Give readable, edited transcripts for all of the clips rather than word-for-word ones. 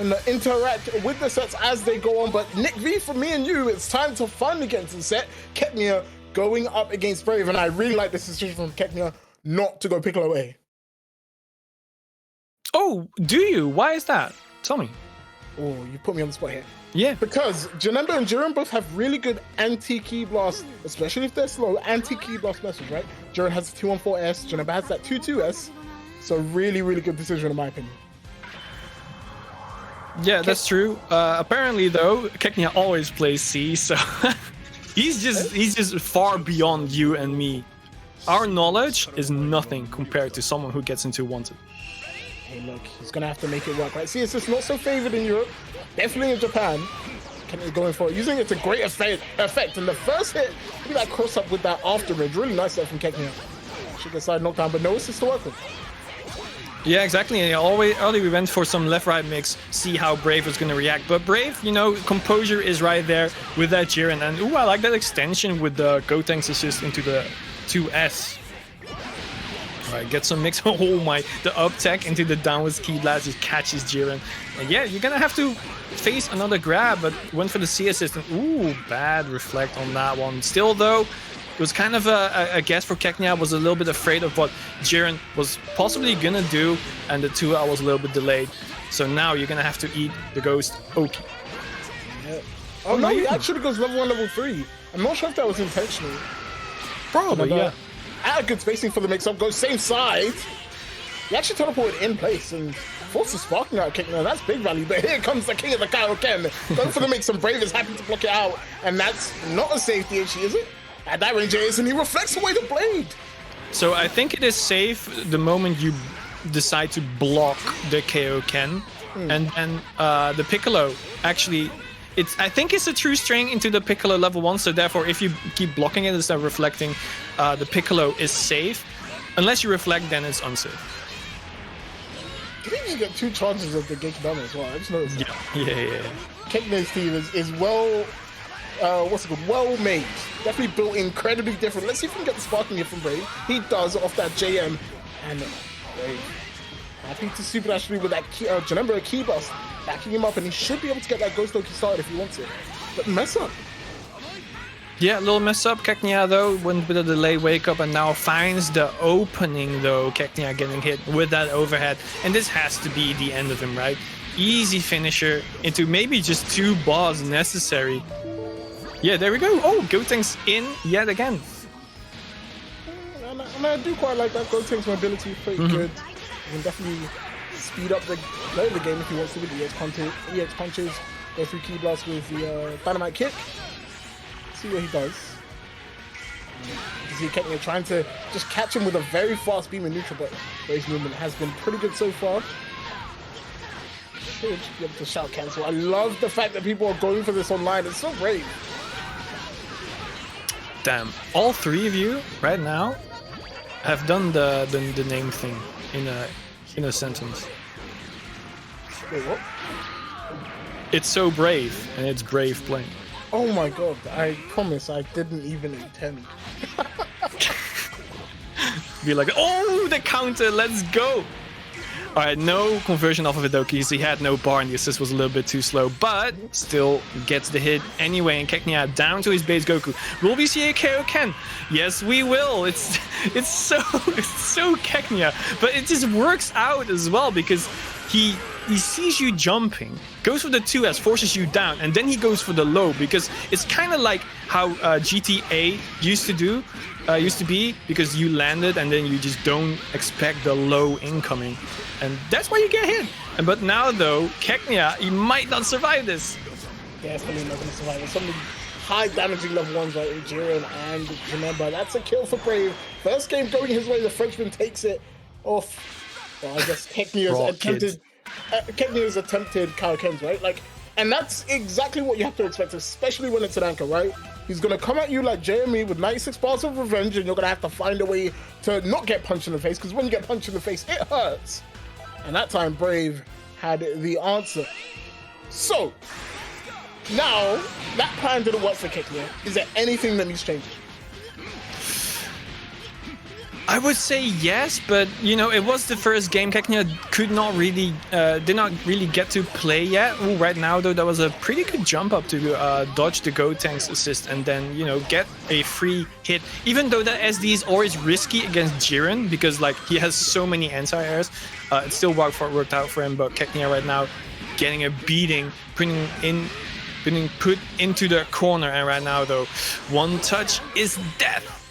and interact with the sets as they go on. But Nick V, for me and you, it's time to finally get into the set. Keknia going up against Brave, and I really like this decision from Keknia not to go Piccolo A. Oh, do you? Why is that? Tell me. Oh, you put me on the spot here. Yeah. Because Janemba and Jiren both have really good anti-key blast, especially if they're slow, anti-key blast message, right? Jiren has the 214S, Janemba has that 22S. So really, really good decision in my opinion. Yeah, that's true. Apparently, though, Keknia always plays C, so he's just far beyond you and me. Our knowledge is nothing compared to someone who gets into Wanted. Hey, look, he's gonna have to make it work, right? See, it's just not so favored in Europe, definitely in Japan. Keknia's going for it, using it to great effect. And the first hit, look at that cross up with that after ridge. Really nice there from Keknia. Should get side knockdown, but no assist to work with. Yeah, exactly. And early we went for some left-right mix, see how Brave was going to react. But Brave, you know, composure is right there with that Jiren. And ooh, I like that extension with the Gotenks assist into the 2S. All right, get some mix. Oh my, the up tech into the downwards key blast just catches Jiren. And yeah, you're going to have to face another grab, but went for the C assist. And ooh, bad reflect on that one. Still, though, it was kind of a guess for Keknia. I was a little bit afraid of what Jiren was possibly gonna do, and the 2L was a little bit delayed. So now you're gonna have to eat the Ghost Oki. Yeah. Oh no, he actually goes level 1, level 3. I'm not sure if that was intentional. Probably, yeah. At a good spacing for the mix-up, goes same side. He actually teleported in place and forces sparking out Keknia. That's big value, but here comes the king of the KAIOKEN. Going for the mix, and Brave is happy to block it out, and that's not a safety issue, is it? At that range, and he reflects away the blade. So I think it is safe the moment you decide to block the KAIOKEN, and then the Piccolo actually, I think it's a true string into the Piccolo level 1. So therefore, if you keep blocking it instead of reflecting, the Piccolo is safe. Unless you reflect, then it's unsafe. I think you get 2 charges of the Genkidama as well. I just noticed that. Yeah. Keknia's team is well. What's it called? Well made. Definitely built incredibly different. Let's see if we can get the sparking here from Brave. He does off that JM. And Brave happy to super dash through with that Janemba key bust, backing him up, and he should be able to get that Ghost Oki started if he wants it. But mess up. Yeah, a little mess up. Keknia, though, went with a delay wake up and now finds the opening, though. Keknia getting hit with that overhead. And this has to be the end of him, right? Easy finisher into maybe just 2 bars necessary. Yeah, there we go. Oh, Gotenks in yet again. And I do quite like that. Gotenks mobility, pretty good. You can definitely speed up the play of the game if he wants to with the EX punches. Go through key blast with the dynamite kick. See what he does. You see Keknia trying to just catch him with a very fast beam in neutral, but Brave's movement has been pretty good so far. Should be able to shout cancel. I love the fact that people are going for this online. It's so great. Damn, all 3 of you right now have done the name thing in a sentence. Wait, what? It's so brave, and it's Brave playing. Oh my god, I promise I didn't even intend. Be like, oh, the counter, let's go! Alright, no conversion off of it though, because he had no bar and the assist was a little bit too slow, but still gets the hit anyway, and Keknia down to his base Goku. Will we see a KAIOKEN? Yes, we will. It's so Keknia, but it just works out as well because he sees you jumping, goes for the 2S, forces you down, and then he goes for the low because it's kind of like how GTA used to be, because you landed and then you just don't expect the low incoming, and that's why you get hit. But now though, Keknia, he might not survive this. Yeah, it's probably not going to survive. There's some high damaging level 1s like Jiren and Janemba. That's a kill for Brave. First game going his way, the Frenchman takes it off. Well, I guess Keknia's attempted KAIOKENs, right? Like, and that's exactly what you have to expect, especially when it's an anchor, right? He's going to come at you like JME with 96 bars of revenge, and you're going to have to find a way to not get punched in the face, because when you get punched in the face, it hurts. And that time, Brave had the answer. So, now, that plan didn't work for Keknia. Is there anything that needs changing? I would say yes, but you know, it was the first game. Keknia did not really get to play yet. Ooh, right now though, that was a pretty good jump up to dodge the Gotenks assist and then, you know, get a free hit. Even though that SD is always risky against Jiren because like he has so many anti-airs, it still worked out for him. But Keknia right now getting a beating, being put into the corner, and right now though, one touch is death.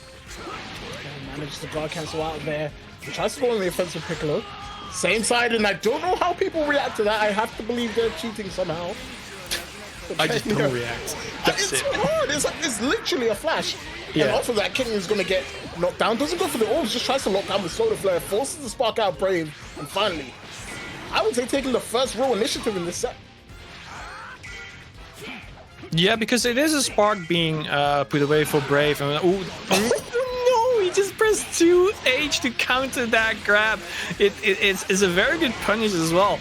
Manages to guard cancel out of there. He tries to go on the offensive Piccolo. Same side, and I don't know how people react to that. I have to believe they're cheating somehow. I just don't react. That's it's it. hard. It's literally a flash. Yeah. And off of that, Keknia is going to get knocked down. Doesn't go for the orbs, just tries to lock down with Solar Flare. Forces the spark out Brave. And finally, I would say taking the first real initiative in this set. Yeah, because it is a spark being put away for Brave. And, no, he just pressed 2H to counter that grab. It's a very good punish as well.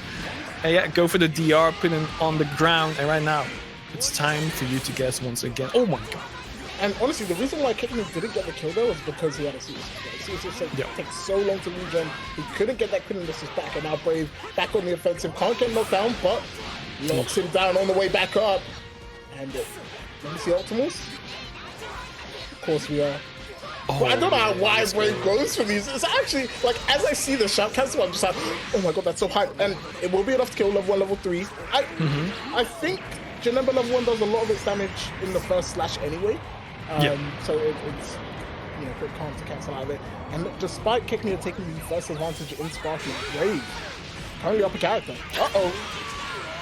And yeah, go for the DR, put him on the ground. And right now, it's time for you to guess once again. Oh my god. And honestly, the reason why Keknia didn't get the kill there was because he had a CSS. Takes so long to regen. He couldn't get that Queen Assist back, and now Brave back on the offensive. Can't get knocked down, but locks him down on the way back up. And let me see Optimals. Of course we are. But I don't know why Brave goes for these. It's actually, like, as I see the shout cancel, I'm just like, oh my god, that's so high. And it will be enough to kill level 1, level 3. I think Janemba level 1 does a lot of its damage in the first slash anyway. So it's, you know, pretty calm to cancel out of it. And look, despite Keknia taking the first advantage in Sparking, Brave currently up a character. Uh-oh.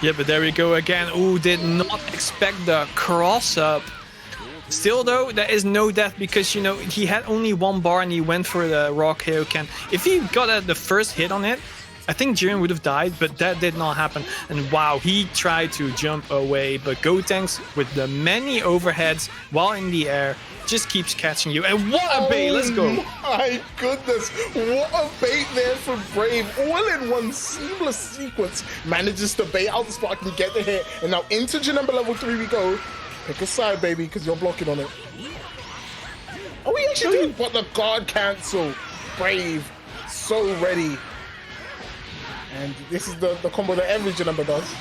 Yeah, but there we go again. Ooh, did not expect the cross-up. Still, though, there is no death because, you know, he had only one bar and he went for the raw KAIOKEN. If he got the first hit on it, I think Jiren would have died, but that did not happen. And wow, he tried to jump away, but Gotenks with the many overheads while in the air just keeps catching you. And what a bait! Let's go! My goodness, what a bait there from Brave. All in one seamless sequence. Manages to bait out the spark and get the hit. And now into Janemba level 3 we go. Pick a side, baby, because you're blocking on it. Are we actually doing but the guard cancel? Brave, so ready. And this is the combo that every Janemba does.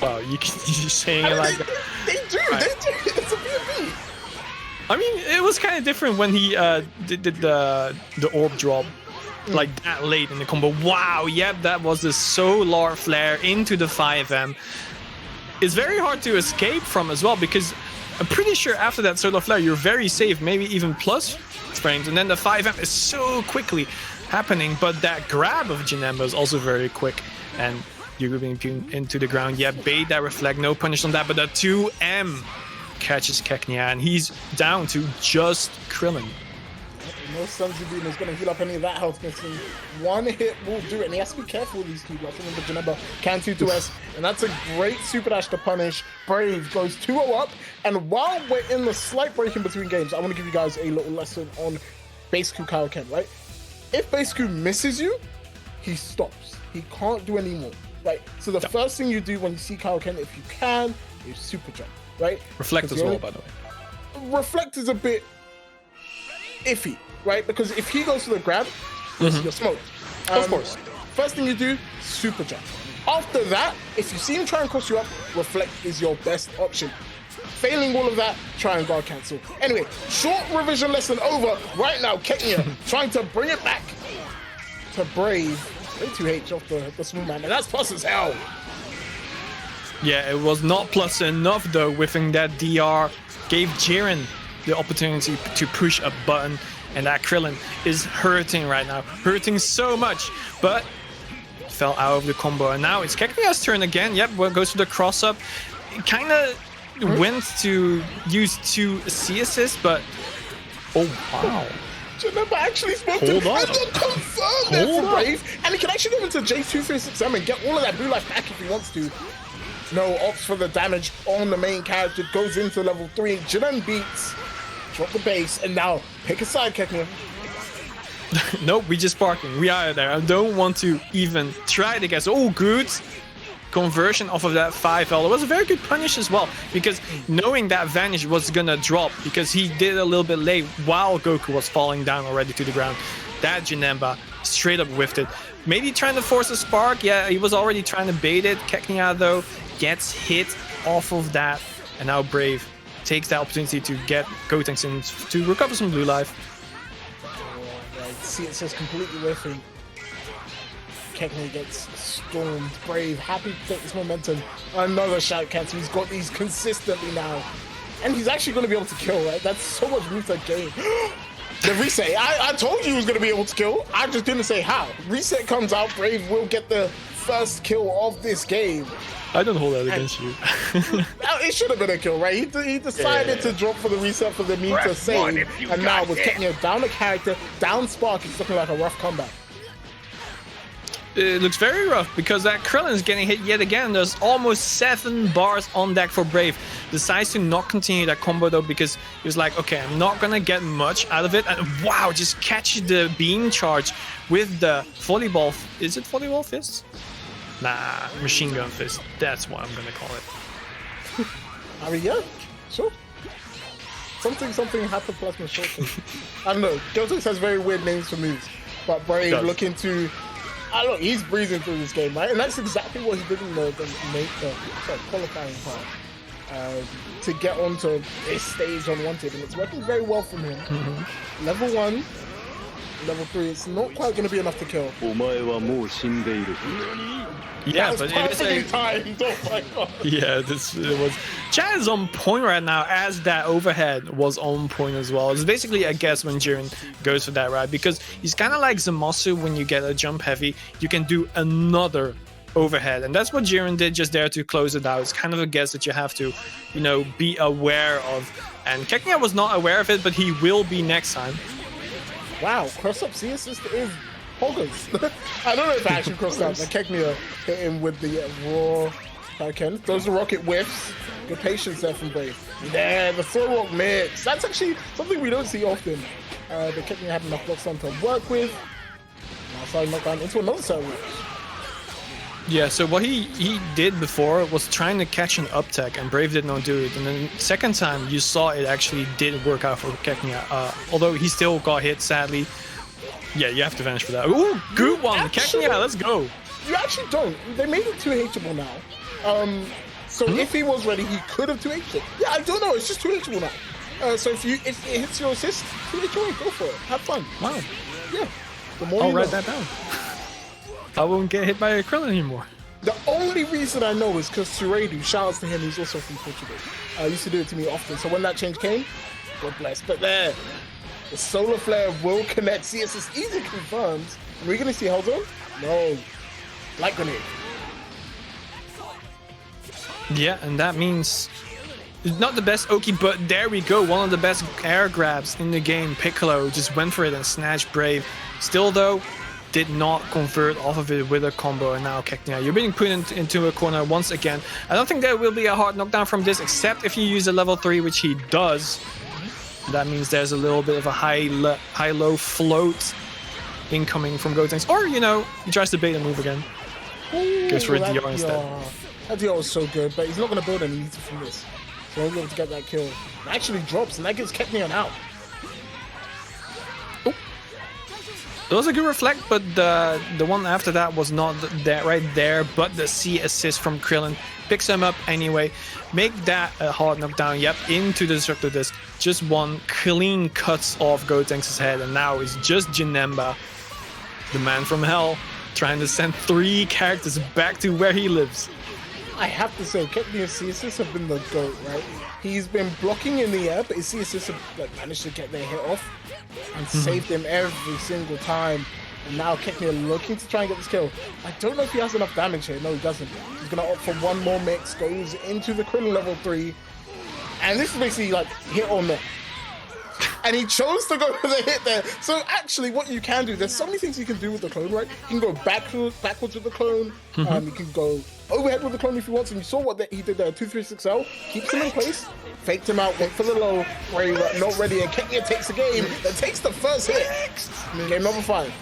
Wow, you're saying it like that. They do. It's a PvP. I mean, it was kind of different when he did the orb drop like that late in the combo. Wow, yep, that was the solar flare into the 5M. It's very hard to escape from as well because I'm pretty sure after that solar flare you're very safe, maybe even plus frames, and then the 5M is so quickly happening. But that grab of Janemba is also very quick, and you're being into the ground. Yeah, bait that reflect, no punish on that, but the 2M catches Keknia, and he's down to just Krillin. No Sunzy Beam is going to heal up any of that health missing. One hit will do it, and he has to be careful with these two blocks. Remember, Janemba can 2-2S, and that's a great super dash to punish. Brave goes 2-0 up, and while we're in the slight break in between games, I want to give you guys a little lesson on base Q KAIOKEN, right? If base Q misses you, he stops. He can't do any more, right? So the first thing you do when you see KAIOKEN, if you can, is super jump, right? Reflect as well, by the way. Reflect is a bit iffy, right? Because if he goes for the grab, you're smoked. Of course. First thing you do, super jump. After that, if you see him try and cross you up, reflect is your best option. Failing all of that, try and guard cancel. Anyway, short revision lesson over. Right now, Keknia trying to bring it back to Brave. 2H off the small man, and that's plus as hell. Yeah, it was not plus enough though. Whiffing that DR gave Jiren the opportunity to push a button, and that Krillin is hurting right now. Hurting so much, but fell out of the combo. And now it's Keknia's turn again. Yep, goes to the cross-up. Kind of went to use 2 C assists, but oh wow. Janemba actually spoke to him and then confirmed there for Brave. And he can actually go into J236M and get all of that blue life back if he wants to. No, opts for the damage on the main character. Goes into level 3. Jiren beats. Drop the base. And now pick a side, Keknia. Nope, we just parking. We are there. I don't want to even try to guess. Oh, good. conversion off of that 5L. It was a very good punish as well, because knowing that Vanish was gonna drop, because he did a little bit late while Goku was falling down already to the ground. That Janemba straight up whiffed it. Maybe trying to force a spark. Yeah, he was already trying to bait it. Keknia, though, gets hit off of that. And now Brave takes the opportunity to get Gotenks in to recover some blue life. See, it says completely whiffing. Keknia gets stormed. Brave, happy to take this momentum. Another shout cancel. He's got these consistently now. And he's actually going to be able to kill, right? That's so much reset gain. The reset. I told you he was going to be able to kill. I just didn't say how. Reset comes out. Brave will get the first kill of this game. I don't hold that against you. It should have been a kill, right? He decided to drop for the reset for the meme to save. And now with Keknia down a character, down Spark, it's looking like a rough comeback. It looks very rough because that Krillin is getting hit yet again. There's almost 7 bars on deck for Brave. Decides to not continue that combo though, because he was like, okay, I'm not gonna get much out of it. And wow, just catch the beam charge with the volleyball. Is it volleyball fist? Nah, machine gun fist. That's what I'm gonna call it. I mean, yeah, sure. Something hyperplasma short. I don't know. Gotenks has very weird names for moves, but Brave looking to. Look, he's breezing through this game, right? And that's exactly what he did in the qualifying part to get onto this stage unwanted, and it's working very well from him. Level 1, level 3, it's not quite going to be enough to kill. Yeah, but it is a... timed. Oh my god. Yeah, it was. Chat is on point right now, as that overhead was on point as well. It's basically a guess when Jiren goes for that, right? Because he's kind of like Zamasu. When you get a jump heavy, you can do another overhead, and that's what Jiren did just there to close it out. It's kind of a guess that you have to, you know, be aware of. And Keknia was not aware of it, but he will be next time. Wow, cross-up C assist is Hoggers. I don't know if I actually crossed out. Like Keknia hit him with the raw KAIOKEN. Those are rocket whiffs. Good patience there from Brave. Yeah, the throw rock mix. That's actually something we don't see often. But Keknia had enough blocks on to work with. Now starting knockdown into another server. Yeah, so what he did before was trying to catch an up tech, and Brave did not do it. And then second time, you saw it actually did work out for Keknia. Although he still got hit, sadly. Yeah, you have to vanish for that. Ooh, good one! Keknia, let's go! You actually don't. They made it 2H'able now. So if he was ready, he could have 2H'd it. Yeah, I don't know. It's just 2H'able now. So if it hits your assist, 2H away, go for it. Have fun. Wow. Yeah. The more I'll write that down. I won't get hit by a Krillin anymore. The only reason I know is because Suredu, shout outs to him, he's also from Portugal. Used to do it to me often. So when that change came, God bless. But there, the Solar Flare will connect. See, it's as easy confirmed. Are we going to see Hellzone? No. Light Grenade. Yeah, and that means it's not the best Oki, but there we go. One of the best air grabs in the game. Piccolo just went for it and snatched Brave. Still, though, did not convert off of it with a combo, and now Keknia, you're being put into a corner once again. I don't think there will be a hard knockdown from this, except if you use a level 3, which he does. That means there's a little bit of a high-low float incoming from Gotenks. Or, you know, he tries to bait a move again. Goes for a DR instead. That DR was so good, but he's not going to build any meter from this. So he'll be able to get that kill. It actually drops, and that gives Keknia out. It was a good reflect, but the one after that was not that right there, but the C assist from Krillin picks him up anyway. Make that a hard knockdown, yep, into the Destructo Disc. Just one clean cuts off Gotenks' head, and now it's just Janemba, the man from hell, trying to send 3 characters back to where he lives. I have to say, Keknia's C assists have been the GOAT, right? He's been blocking in the air, but his C assists have managed to get their hit off and saved him every single time. And now Keknia looking to try and get this kill. I don't know if he has enough damage here. No, he doesn't. He's going to opt for one more mix, goes into the Krillin level 3. And this is basically like hit or miss. And he chose to go for the hit there. So actually what you can do, there's so many things you can do with the clone, right? You can go backwards with the clone. You can go overhead with the clone if you want. And you saw what he did there, 236L. Keeps him in place, faked him out, went for the low, where he was not ready. And Keknia takes the game and takes the first hit. Game number 5.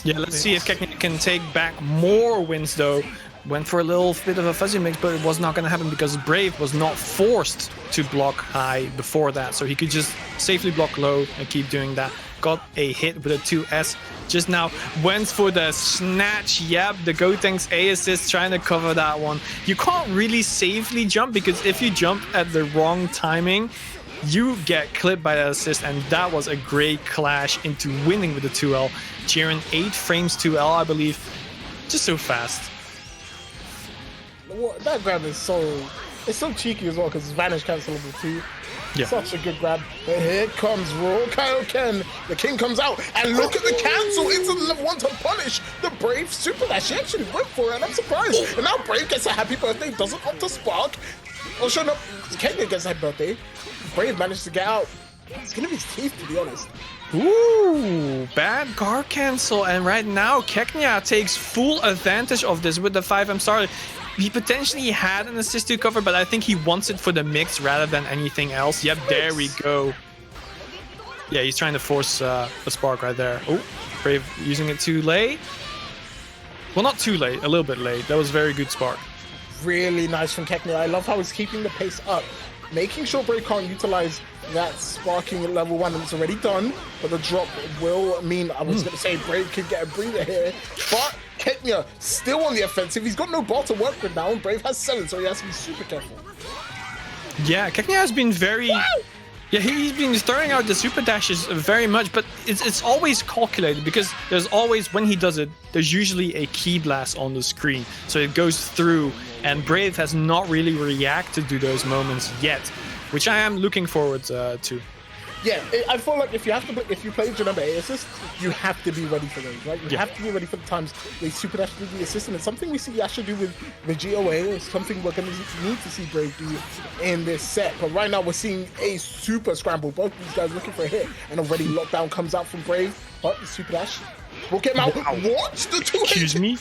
Yeah, let's see if Keknia can take back more wins though. Went for a little bit of a fuzzy mix, but it was not going to happen because Brave was not forced to block high before that. So he could just safely block low and keep doing that. Got a hit with a 2S just now. Went for the snatch. Yep, the Gotenks A assist trying to cover that one. You can't really safely jump because if you jump at the wrong timing, you get clipped by that assist, and that was a great clash into winning with the 2L. Jiren 8 frames 2L, I believe. Just so fast. That grab is it's so cheeky as well because it's Vanish cancel level 2. Yeah. Such a good grab. But here comes Raw KAIOKEN. The king comes out and look at the cancel into the level 1 to punish the Brave super dash. He actually went for it and I'm surprised. And now Brave gets a happy birthday, doesn't opt to spark. Oh, sure enough, Keknia gets a happy birthday. Brave managed to get out. It's gonna be his teeth, to be honest. Ooh, bad guard cancel. And right now, Keknia takes full advantage of this with the 5M starter. He potentially had an assist to cover, but I think he wants it for the mix rather than anything else. Yep, there we go. Yeah, he's trying to force a spark right there. Oh, Brave using it too late. Well, not too late, a little bit late. That was a very good spark. Really nice from Keknia. I love how he's keeping the pace up, making sure Brave can't utilize that sparking at level 1, and it's already done, but the drop will mean, I was going to say Brave could get a breather here, but Keknia still on the offensive. He's got no bar to work with now, and Brave has 7, so he has to be super careful. Yeah, Keknia has been very... Wow. Yeah, he's been throwing out the super dashes very much, but it's always calculated because there's always, when he does it, there's usually a key blast on the screen, so it goes through, and Brave has not really reacted to those moments yet, which I am looking forward to. Yeah, I feel like if you play Janemba A assist, you have to be ready for those, right? You have to be ready for the times they super dash to the assist, and it's something we see Yasha do with the GOA. It's something we're going to need to see Brave do in this set. But right now we're seeing a super scramble. Both these guys looking for a hit, and already lockdown comes out from Brave. But the super dash will get him out. Wow. What? The 2 Excuse me?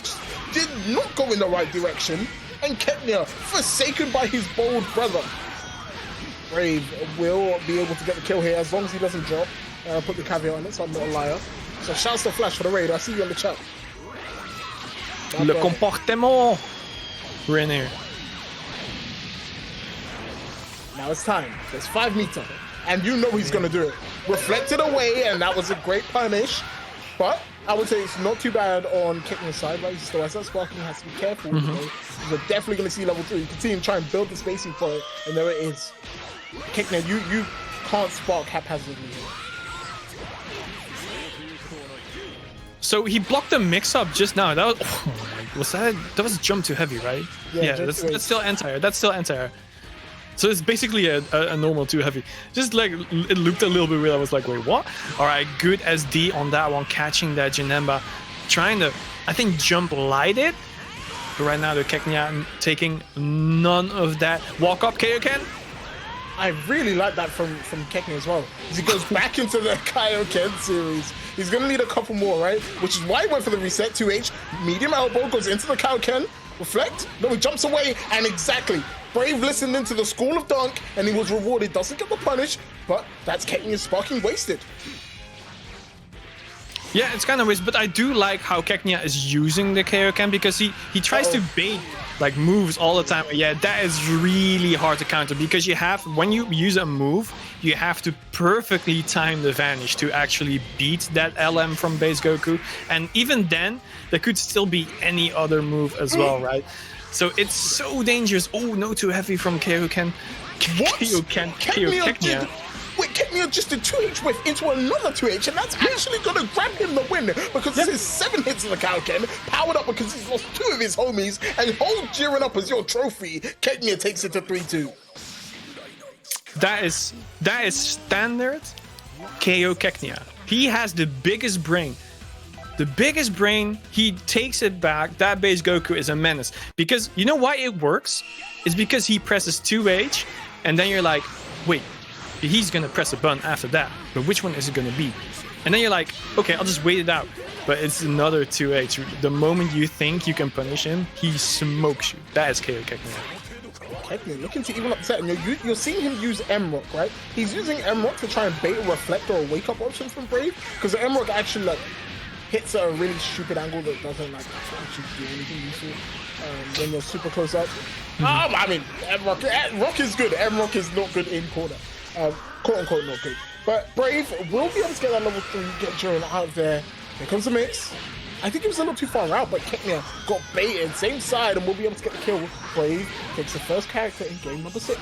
Did not go in the right direction, and Keknia forsaken by his bold brother. Brave will be able to get the kill here as long as he doesn't drop. Put the caveat on it, so I'm not a liar. So shouts to Flash for the raid. I see you in the chat. Le comportement. We're in here. Now it's time. There's 5 meter, and you know he's gonna do it. Reflected away, and that was a great punish. But I would say it's not too bad on Keknia's side, right? He still has that sparking, has to be careful. We're definitely gonna see level 3. You can see him try and build the spacing for it, and there it is. Keknia, you can't spark haphazardly here. So he blocked the mix-up just now. That was that was jump too heavy, right? Yeah, that's still anti-air. That's still anti-air. So it's basically a normal too heavy. Just like it looked a little bit weird. I was like, wait, what? All right, good SD on that one, catching that Janemba, trying to, I think, jump light it. But right now the Keknia taking none of that. Walk up KAIOKEN. I really like that from Keknia as well. As he goes back into the KAIOKEN series. He's going to need a couple more, right? Which is why he went for the reset. 2H, medium elbow, goes into the KAIOKEN. Reflect. No, he jumps away. And exactly. Brave listened into the school of dunk, and he was rewarded. Doesn't get the punish, but that's Keknia's sparking wasted. Yeah, it's kind of weird, but I do like how Keknia is using the KAIOKEN because he tries to bait like moves all the time. Yeah, that is really hard to counter because you have, when you use a move, you have to perfectly time the vanish to actually beat that LM from base Goku. And even then, there could still be any other move as well, right? So it's so dangerous. Oh, no, too heavy from KAIOKEN. Keknia. Wait, Keknia just did 2H whiff into another 2H, and that's actually going to grab him the win because this is 7 hits of the KAIOKEN, powered up because he's lost 2 of his homies, and hold Jiren up as your trophy. Keknia takes it to 3-2. That is standard KO Keknia. He has the biggest brain. The biggest brain, he takes it back. That base Goku is a menace. Because you know why it works? It's because he presses 2H, and then you're like, wait, he's gonna press a button after that, but which one is it gonna be? And then you're like, okay, I'll just wait it out. But it's another 2H. The moment you think you can punish him, he smokes you. That is KO Keknia. Keknia looking to even up the set, and you're seeing him use M-Rock, right? He's using M-Rock to try and bait a reflect or a wake-up option from Brave, because the M-Rock actually like hits at a really stupid angle that doesn't like actually do anything useful when you're super close up. I mean, Rock is good. Rock is not good in corner. Quote unquote not good. But Brave will be able to get that level 3, get Jiren out of there. Here comes the mix. I think he was a little too far out, but Keknia got baited, same side, and will be able to get the kill. Brave takes the first character in game number 6.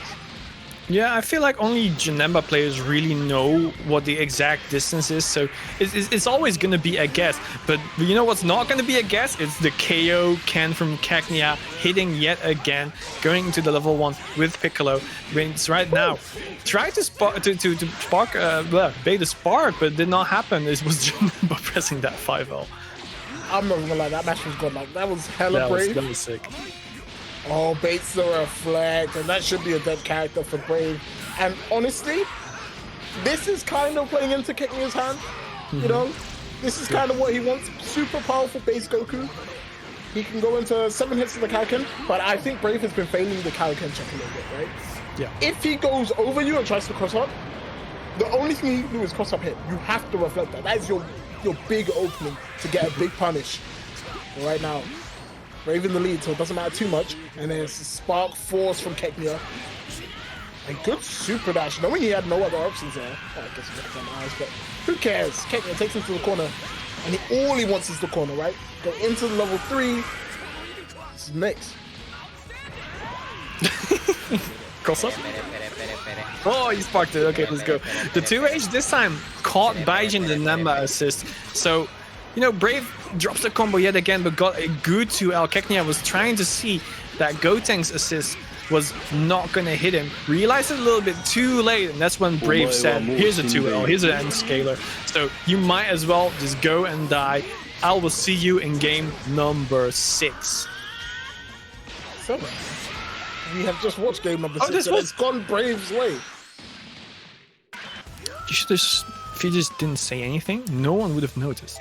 Yeah, I feel like only Janemba players really know what the exact distance is, so it's always going to be a guess. But you know what's not going to be a guess? It's the KAIOKEN from Keknia hitting yet again, going into the level 1 with Piccolo. It's right now. Tried to bait the spark, but did not happen. It was Janemba pressing that 5L. I'm not gonna lie, that match was good. Like, that was hella Brave. That was sick. Oh, baits the reflect, and that should be a dead character for Brave. And honestly, this is kind of playing into Keknia's hand. You know, this is kind of what he wants. Super powerful base Goku. He can go into 7 hits of the KAIOKEN, but I think Brave has been failing the KAIOKEN check a little bit, right? Yeah. If he goes over you and tries to cross up, the only thing he can do is cross up hit. You have to reflect that. That is your big opening to get a big punish. But right now, Brave in the lead, so it doesn't matter too much. And there's Spark Force from Keknia. A good super dash, knowing he had no other options there. Oh, I guess he looked on eyes, but who cares? Keknia takes him to the corner, and all he wants is the corner, right? Go into the level 3. This is next. Cross up. Oh, he sparked it. Okay, let's go. The 2H this time caught Baijin the Janemba assist. So, you know, Brave drops the combo yet again, but got a good 2L. Keknia was trying to see that Gotenks assist was not going to hit him. Realized it a little bit too late, and that's when Brave said, here's a 2L, here's an end scaler. So you might as well just go and die. I will see you in game number 6. 7. We have just watched game number 6, and it's gone Brave's way. If he just didn't say anything, no one would have noticed.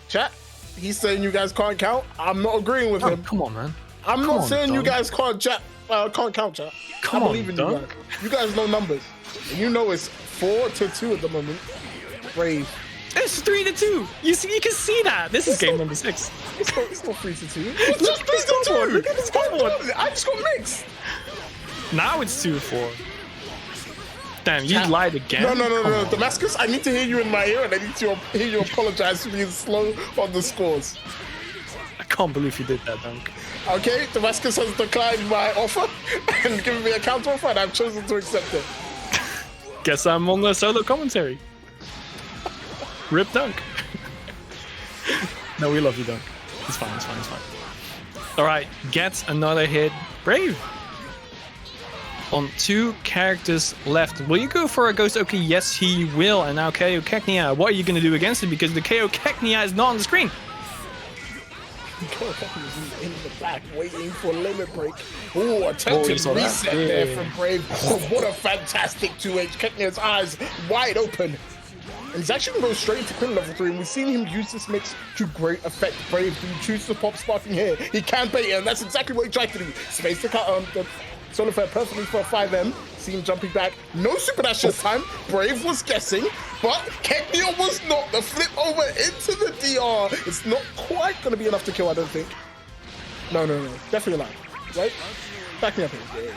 Chat, he's saying you guys can't count. I'm not agreeing with him. Come on, man. I'm not saying you guys can't count, chat. I believe in you guys. You guys know numbers. And you know it's 4-2 at the moment. Brave. It's 3-2. You can see that. This is game number 6. It's not 3-2. It's just 3-2. Look at this scoreboard. I just got mixed. Now it's 2-4. Damn, you lied again. No. Damascus, I need to hear you in my ear, and I need to hear you apologize for being slow on the scores. I can't believe you did that, Dunk. Okay, Damascus has declined my offer and given me a counter offer, and I've chosen to accept it. Guess I'm on the solo commentary. Rip Dunk. No, we love you, Dunk. It's fine. All right, gets another hit. Brave. On 2 characters left. Will you go for a Ghost Oki? Yes, he will. And now Keknia. What are you going to do against it? Because the Keknia is not on the screen. KAIOKEN is in the back, waiting for a limit break. Ooh, attempted reset there from Brave. Oh, what a fantastic 2H. Keknia's eyes wide open. And he's actually going to go straight into Quinn level 3, and we've seen him use this mix to great effect. Brave, do you choose to pop sparking here? He can bait it, and that's exactly what he tried to do. Space the cut on the Solo fair perfectly for a 5M. See him jumping back. No super dash this time. Brave was guessing, but Keknia was not. The flip over into the DR. It's not quite going to be enough to kill, I don't think. No. Definitely alive. Right? Back me up here.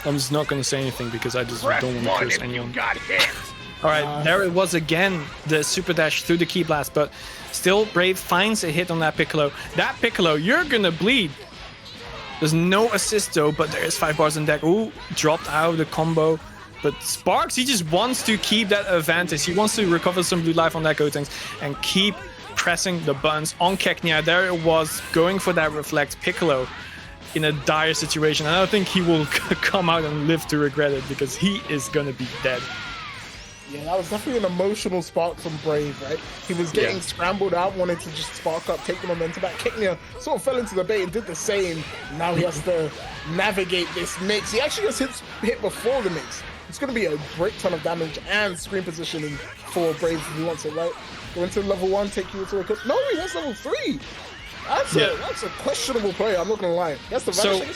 I'm just not going to say anything because I just don't want to curse anyone. All right, there it was again, the super dash through the key blast, but still Brave finds a hit on that Piccolo. That Piccolo, you're going to bleed. There's no assist though, but there's 5 bars in deck. Ooh, dropped out of the combo. But Sparks, he just wants to keep that advantage. He wants to recover some blue life on that Gotenks and keep pressing the buttons on Keknia. There it was, going for that reflect. Piccolo in a dire situation. I don't think he will come out and live to regret it because he is going to be dead. Yeah, that was definitely an emotional spark from Brave, right? He was getting scrambled out, wanted to just spark up, take the momentum back. Keknia sort of fell into the bait and did the same. Now he has to navigate this mix. He actually just hit before the mix. It's going to be a great ton of damage and screen positioning for Brave if he wants it, right? Go into level 1, take you into a cut. No, he wants level 3. That's a questionable player, I'm not going to lie. That's the vanishing.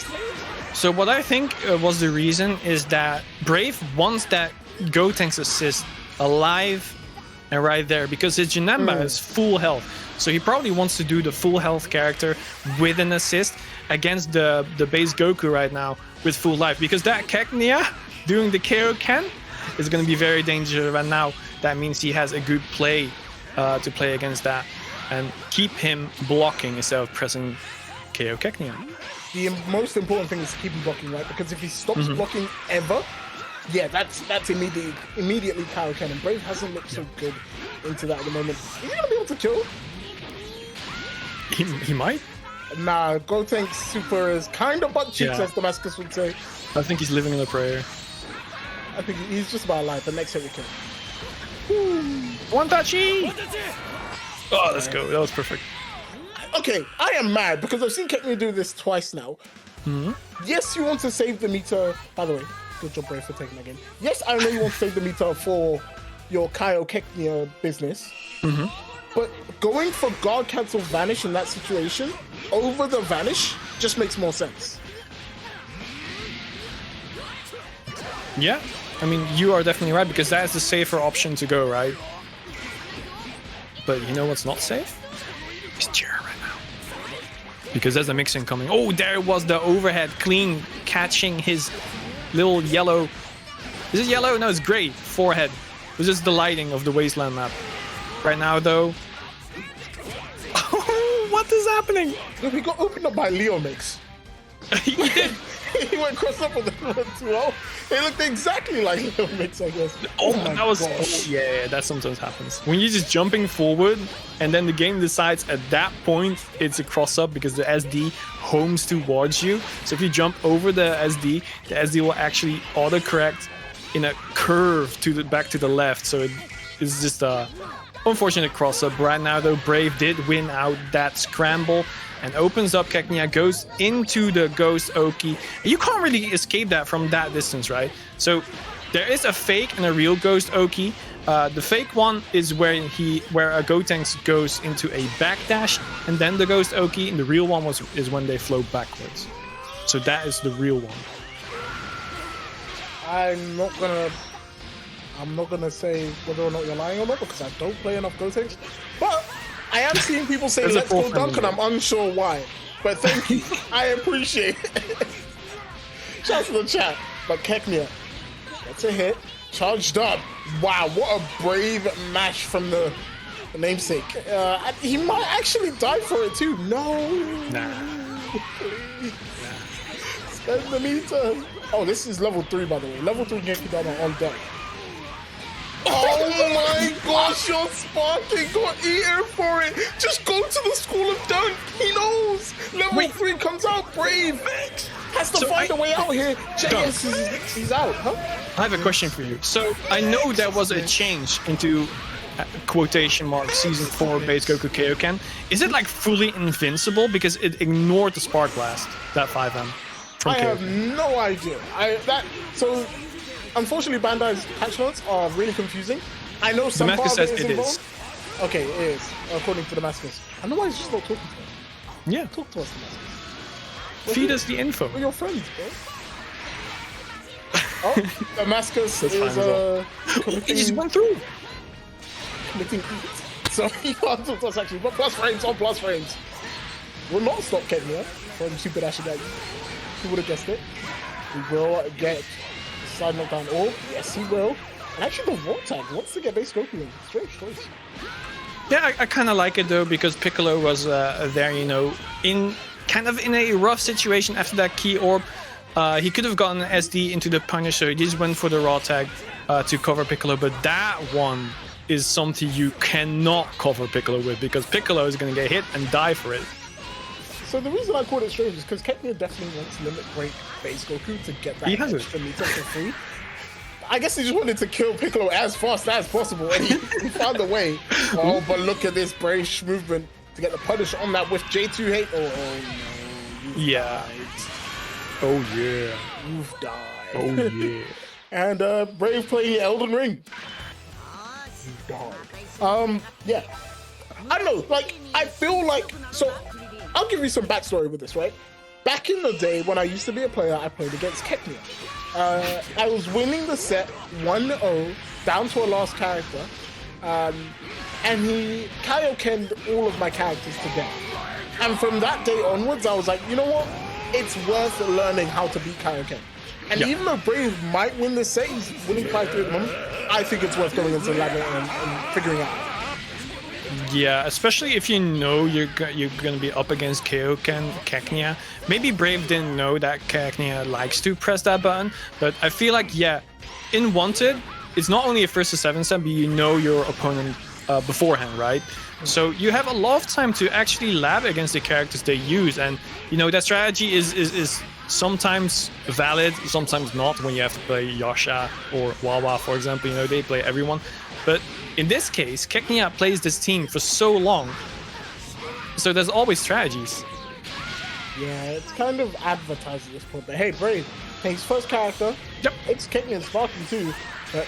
So what I think was the reason is that Brave wants that Gotenks assist alive And right there, because his Janemba is full health. So he probably wants to do the full health character with an assist against the base Goku right now with full life. Because that Keknia doing the KAIOKEN is going to be very dangerous right now. That means he has a good play to play against that and keep him blocking instead of pressing KO Keknia. The most important thing is to keep him blocking, right? Because if he stops blocking ever, yeah, that's immediately KAIOKEN. And Brave hasn't looked so good into that at the moment. Is he going to be able to kill? He might. Nah, Gotenks super is kind of butt cheeks, as Damascus would say. I think he's living in a prayer. I think he's just about alive. The next hit we kill. One touchy! Oh, let's go. That was perfect. Okay, I am mad because I've seen Keknia do this twice now. Yes, you want to save the meter. By the way, good job, Brave, for taking that game. Yes, I know you want to save the meter for your Keknia business. But going for guard cancel vanish in that situation over the vanish just makes more sense. Yeah, I mean, you are definitely right, because that is the safer option to go, right? But you know what's not safe? It's Chair right now. Because there's a mix incoming. Oh, there was the overhead clean catching his little yellow. Is it yellow? No, it's gray forehead. It was just the lighting of the wasteland map. Right now, though. Oh, what is happening? We got opened up by Leo Mix. He did. He went cross up with the 2-0. It looked exactly like Leo Mix, I guess. Oh, that was. Oh, yeah, that sometimes happens. When you're just jumping forward and then the game decides at that point it's a cross up because the SD homes towards you. So if you jump over the SD will actually autocorrect in a curve to the back to the left. So it's just a unfortunate cross up. Right now, though, Brave did win out that scramble and opens up Keknia, goes into the Ghost Oki. You can't really escape that from that distance, right? So there is a fake and a real Ghost Oki. The fake one is where a Gotenks goes into a backdash, and then the Ghost Oki, and the real one is when they float backwards. So that is the real one. I'm not gonna say whether or not you're lying or not because I don't play enough Gotenks, but I am seeing people say let's go dunk and I'm unsure why. But thank you. I appreciate it. Shout out to the chat. But Keknia, that's a hit. Charged up. Wow, what a brave mash from the namesake. He might actually die for it too. No. Nah. Please. Spend the meter. Oh, this is level 3, by the way. Level 3 Genkidama on deck. Oh my gosh, you're sparking, got eaten for it. Just go to the school of dunk. He knows. Level 3 comes out, Brave. Has to find a way out here. JS he's out, huh? I have a question for you. So I know there was a change into quotation mark season 4 base Goku KAIOKEN. Is it like fully invincible because it ignored the Spark Blast, that 5M? I have no idea. So unfortunately, Bandai's patch notes are really confusing. I know some part of it is involved. Okay, it is, according to Damascus. I know why he's just not talking to us. Yeah. Talk to us, Damascus. Feed us the info. We're your friends, bro. Oh, Damascus is he just went through. Committing eat. So he can't talk to us actually. But plus frames on plus frames. Will not stop Keknia from Super Dash again. Who would have guessed it? He will get side knockdown orb. Yes, he will. And actually, the Volt Tag wants to get base Goku in. Strange choice. Yeah, I kind of like it though, because Piccolo was there, you know, in a rough situation after that key orb. He could have gotten an SD into the punish, so he just went for the raw tag to cover Piccolo. But that one is something you cannot cover Piccolo with, because Piccolo is going to get hit and die for it. So the reason I called it strange is because Keknia definitely wants to limit break base Goku to get that extra meter for free. I guess he just wanted to kill Piccolo as fast as possible, and he found a way. Oh, but look at this Brave movement to get the punish on that with J2 hate. Oh no. Yeah. Oh yeah. You've died. Oh yeah. And Brave playing Elden Ring. You've died. Yeah. I don't know, like, I feel like, so I'll give you some backstory with this, right? Back in the day when I used to be a player, I played against Keknia. I was winning the set 1-0 down to a last character. and he KAIOKen'd all of my characters to death. And from that day onwards, I was like, you know what? It's worth learning how to beat KAIOKEN. And even though Brave might win this set, he's winning 5-3 at the moment, I think it's worth going into the ladder and figuring out. Yeah, especially if you know you're going to be up against KAIOKEN, Keknia. Maybe Brave didn't know that Keknia likes to press that button, but I feel like, yeah, in Wanted, it's not only a first to 7 set, but you know your opponent beforehand, right? So you have a lot of time to actually lab against the characters they use, and you know that strategy is sometimes valid, sometimes not. When you have to play Yasha or Wawa, for example, you know they play everyone. But in this case, Keknia plays this team for so long, so there's always strategies. Yeah, it's kind of advertised at this point. But hey, Brave, his first character. Yep. It's Keknia and Sparky too. But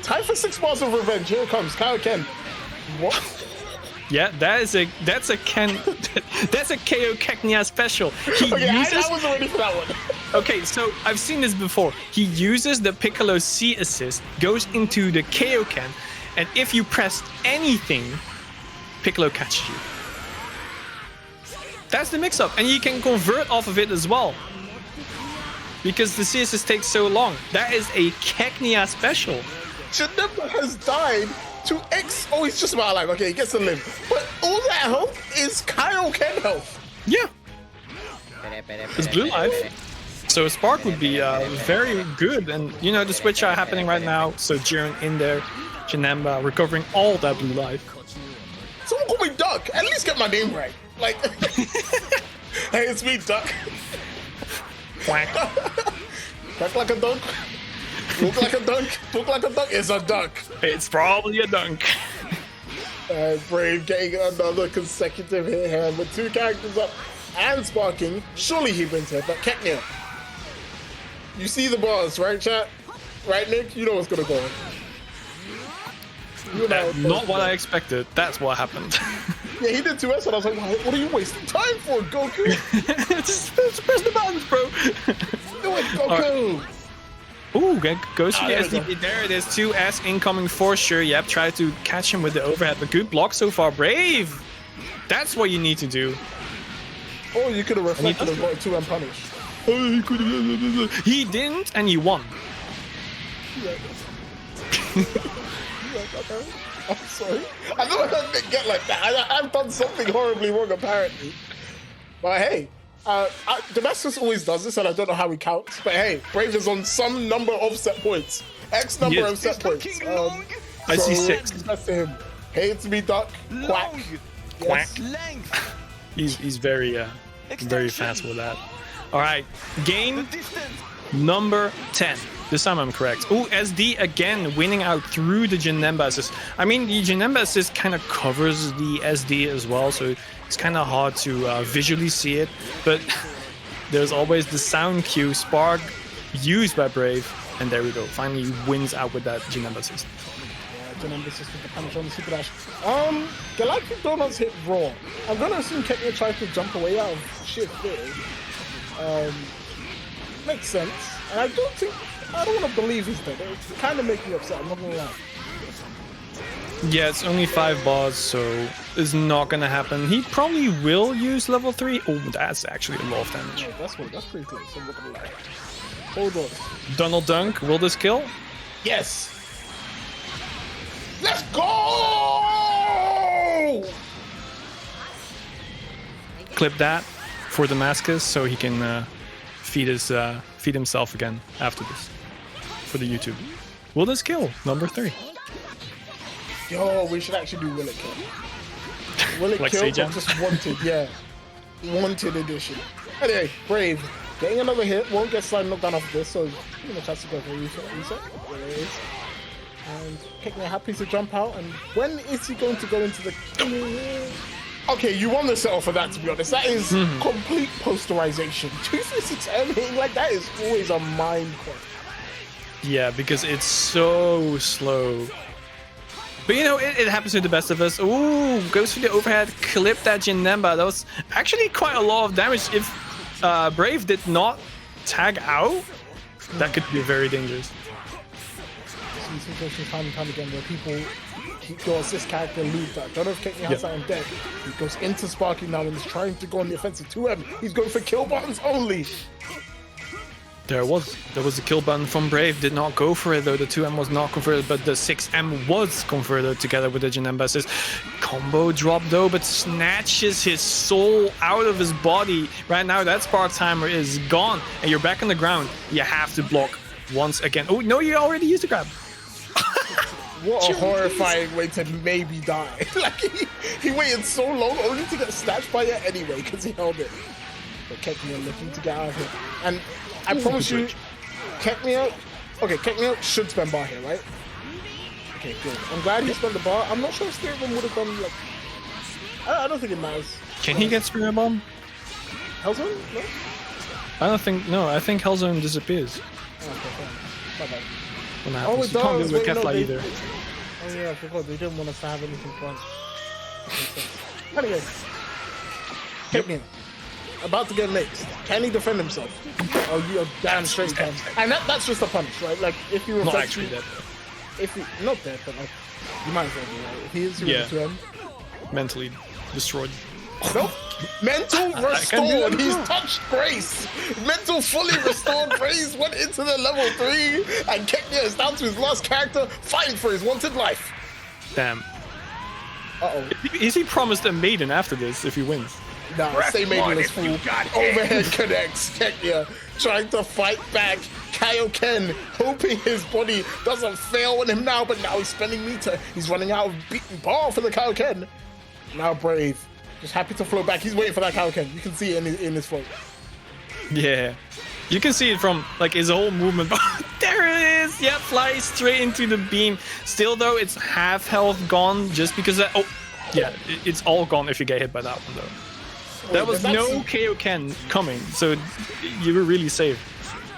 time for 6 bars of revenge. Here it comes, KAIOKEN. What? Yeah, that's a KO Keknia special. He uses... I wasn't ready for that one. Okay, so I've seen this before. He uses the Piccolo C assist, goes into the KAIOKEN, and if you press anything, Piccolo catches you. That's the mix-up, and you can convert off of it as well. Because the C assist takes so long. That is a Keknia special. Janemba has died to X. Oh, he's just about like, okay, he gets to live. But all that health is KAIOKEN health. Yeah. It's blue life. So Spark would be very good. And, you know, the switch are happening right now. So Jiren in there, Janemba recovering all that blue life. Someone call me Duck. At least get my name right. Like, hey, it's me, Duck. Quack. Quack like a dunk. Look like a dunk. Look like a dunk. It's a dunk. It's probably a dunk. Brave getting another consecutive hit here with 2 characters up and sparking. Surely he wins here, but Keknia. You see the bars, right, chat? Right, Nick? You know what's gonna go on. You know Not what I expected. That's what happened. Yeah, he did 2S, and I was like, what are you wasting time for, Goku? just press the buttons, bro. Do it, Goku. Ooh, goes to the SDP. There it is. 2S incoming for sure. Yep, try to catch him with the overhead, but good block so far. Brave. That's what you need to do. Oh, you could have reflected and got 2 unpunished. He didn't, and he won. I'm sorry. I never heard it get like that. I've done something horribly wrong, apparently. But hey, Damascus always does this, and I don't know how he counts. But hey, Brave is on some number of set points. X number of set points. I see 6. That's to him. Hey, it's me, Duck. Quack. Quack. He's very fast with that. All right, game number 10. This time I'm correct. Oh, SD again winning out through the Janemba assist. I mean, the Janemba assist kind of covers the SD as well, so it's kind of hard to visually see it. But there's always the sound cue, Spark used by Brave, and there we go. Finally, he wins out with that Janemba assist. Yeah, Janemba assist with the punish on the super dash. Galactic Donuts hit raw. I'm gonna assume Keknia tries to jump away out of shit there. Makes sense, and I don't want to believe he's dead. It's kind of making me upset, I'm not gonna lie. Yeah, it's only 5 bars, so it's not gonna happen. He probably will use level 3. Oh, that's actually a lot of damage. Oh, that's pretty close, I'm not gonna lie. Hold on. Donald Dunk, will this kill? Yes! Let's go! Clip that for Damascus so he can feed himself again after this for the YouTube. Will this kill? Number 3. Yo, we should actually do Will It Kill. Will It Like Kill, Seijan? but just Wanted, yeah. Wanted edition. Anyway, Brave. Getting another hit, won't get slide knocked down off this, so pretty much has to go for a reset. There it is. And Keknia happy to jump out, and when is he going to go into the... Okay, you won the settle for that, to be honest. That is complete posterization. 236M hitting like that is always a mind point. Yeah, because it's so slow. But you know, it happens to the best of us. Ooh, goes for the overhead, clip that Janemba. That was actually quite a lot of damage. If Brave did not tag out, that could be very dangerous. I've seen situations time and time again where people go assist character lead that. I don't know if Keknia has that on deck. He goes into Sparky now and is trying to go on the offensive 2M. He's going for kill buttons only. There was a kill button from Brave, did not go for it though. The 2M was not converted, but the 6M was converted together with the Janemba assist. Combo drop though, but snatches his soul out of his body. Right now that Spark Timer is gone and you're back on the ground. You have to block once again. Oh no, you already used the grab. What a horrifying way to maybe die. Like he waited so long only to get snatched by it anyway because he held it. But Keknia looking to get out of here. And I promise you, Keknia should spend bar here, right? Okay, good. I'm glad he spent the bar. I'm not sure if Spirit Bomb would have done, like... I don't think it matters. Can he get Spirit Bomb? Hellzone? No? I don't think... No, I think Hellzone disappears. Oh, okay, fine. My bad. When that happens. Oh, it You can't does. do it with Wait, no, Kefla they... either. Oh, yeah, I forgot. They didn't want us to have anything fun. Anyway. Keknia. About to get next. Can he defend himself? Oh, you're damn straight can. And that's just a punish, right? Like, if you reflect... Not actually dead. If he... Not dead, but like... You might as well be, right? If he is to him... Mentally destroyed. Nope. Mental restored. He's touched Grace. Mental fully restored. Grace went into the level 3. And Keknia is down to his last character, fighting for his wanted life. Damn. Uh-oh. Is he promised a maiden after this if he wins? Nah, stay maidenless, fool. Overhead connects. Keknia trying to fight back. KAIOKEN hoping his body doesn't fail on him now, but now he's spending meter. He's running out of beaten bar for the KAIOKEN. Now Brave. Just happy to float back. He's waiting for that KAIOKEN. You can see it in his float. Yeah. You can see it from like his whole movement. There it is. Yeah, flies straight into the beam. Still though, it's half health gone just because that... Oh, yeah, it's all gone if you get hit by that one though. There was no KAIOKEN coming, so you were really safe.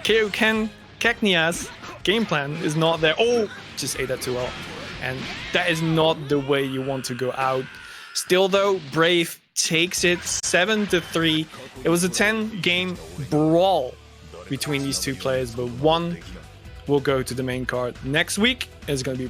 Keknia's game plan is not there. Oh, just ate that too well. And that is not the way you want to go out. Still though, Brave takes it 7-3. It was a 10-game brawl between these two players, but one will go to the main card. Next week is going to be